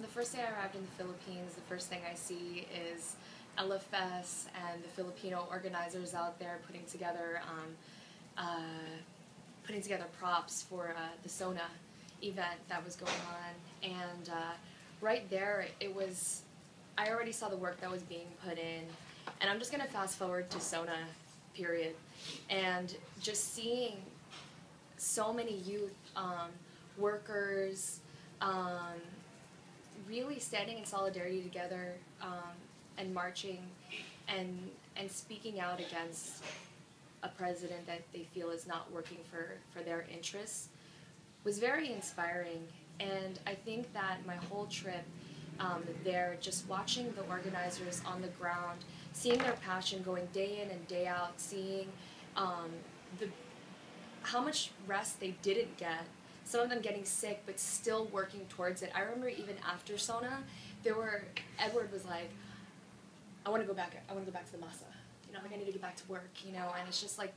The first day I arrived in the Philippines, the first thing I see is LFS and the Filipino organizers out there putting together props for the SONA event that was going on. And right there, I already saw the work that was being put in. And I'm just going to fast forward to SONA, period. And just seeing so many youth, workers, really standing in solidarity together and marching and speaking out against a president that they feel is not working for their interests was very inspiring. And I think that my whole trip there, just watching the organizers on the ground, seeing their passion going day in and day out, seeing how much rest they didn't get, some of them getting sick but still working towards it. I remember even after SONA, Edward was like, I want to go back to the masa. Like I need to get back to work, and it's just like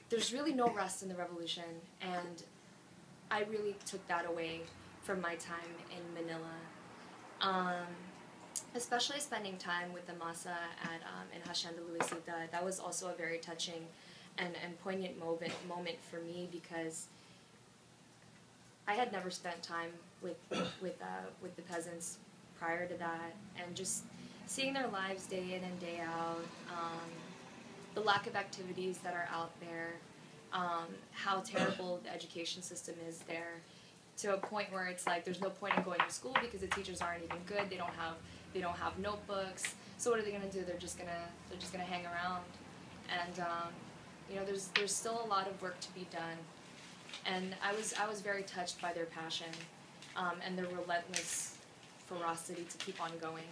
there's really no rest in the revolution, and I really took that away from my time in Manila. Especially spending time with the masa in Hacienda Luisita, that was also a very touching and poignant moment for me, because I had never spent time with the peasants prior to that, and just seeing their lives day in and day out, the lack of activities that are out there, how terrible the education system is there, to a point where it's like there's no point in going to school because the teachers aren't even good. They don't have notebooks. So what are they gonna do? They're just gonna hang around, and there's still a lot of work to be done. And I was very touched by their passion and their relentless ferocity to keep on going.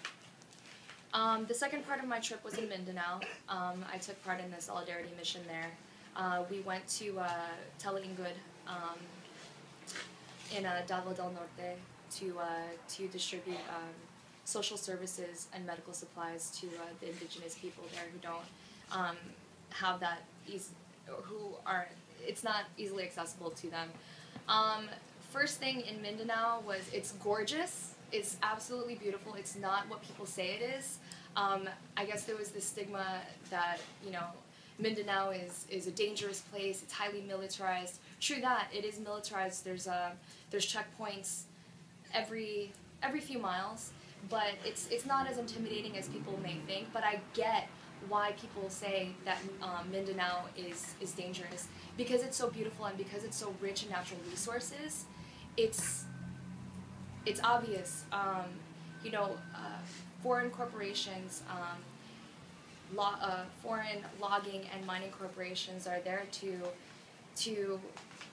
The second part of my trip was in Mindanao. I took part in the solidarity mission there. We went to Teleingud in Davao del Norte to distribute social services and medical supplies to the indigenous people there who don't have that it's not easily accessible to them. First thing in Mindanao was, it's gorgeous. It's absolutely beautiful. It's not what people say it is. I guess there was this stigma that, Mindanao is a dangerous place. It's highly militarized. True that, it is militarized. There's checkpoints every few miles, but it's not as intimidating as people may think. But I get why people say that Mindanao is dangerous, because it's so beautiful and because it's so rich in natural resources. It's obvious. Foreign corporations, foreign logging and mining corporations are there to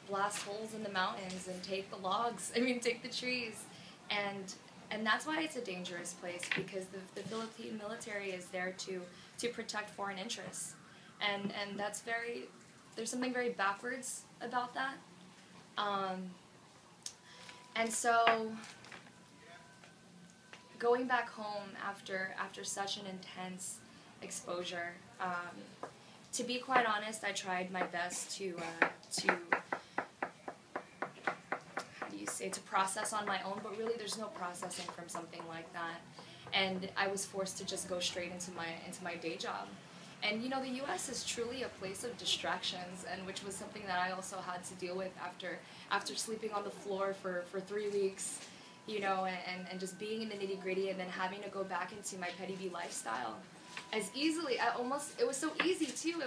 blast holes in the mountains and take the logs. Take the trees, and that's why it's a dangerous place, because the Philippine military is there to protect foreign interests, and there's something very backwards about that. And so, going back home after such an intense exposure, to be quite honest, I tried my best to process on my own, but really there's no processing from something like that. And I was forced to just go straight into my day job. And the U.S. is truly a place of distractions, and which was something that I also had to deal with after sleeping on the floor for 3 weeks, and just being in the nitty-gritty, and then having to go back into my petty B lifestyle as easily. It was so easy too.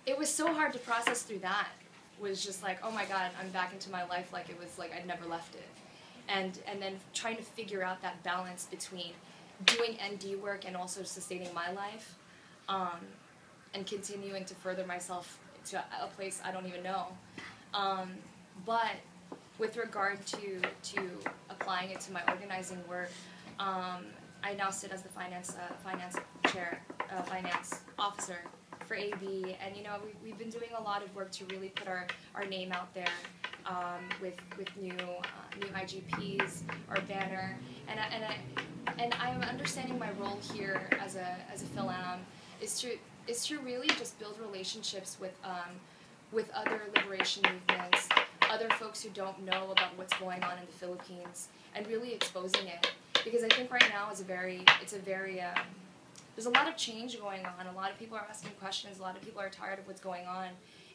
It was so hard to process through that. It was just like, oh my God, I'm back into my life like it was like I'd never left it. And then trying to figure out that balance between doing ND work and also sustaining my life, and continuing to further myself to a place I don't even know. But with regard to applying it to my organizing work, I now sit as the finance officer for AB, and we've been doing a lot of work to really put our name out there, with new IGPs, our banner, and I'm understanding my role here as a Philam is to really just build relationships with other liberation movements, other folks who don't know about what's going on in the Philippines and really exposing it. Because I think right now it's a very, there's a lot of change going on. A lot of people are asking questions. A lot of people are tired of what's going on.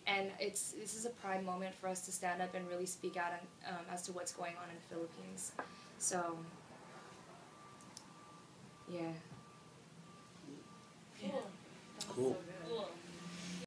And this is a prime moment for us to stand up and really speak out as to what's going on in the Philippines. So, yeah. Cool. That was Cool. so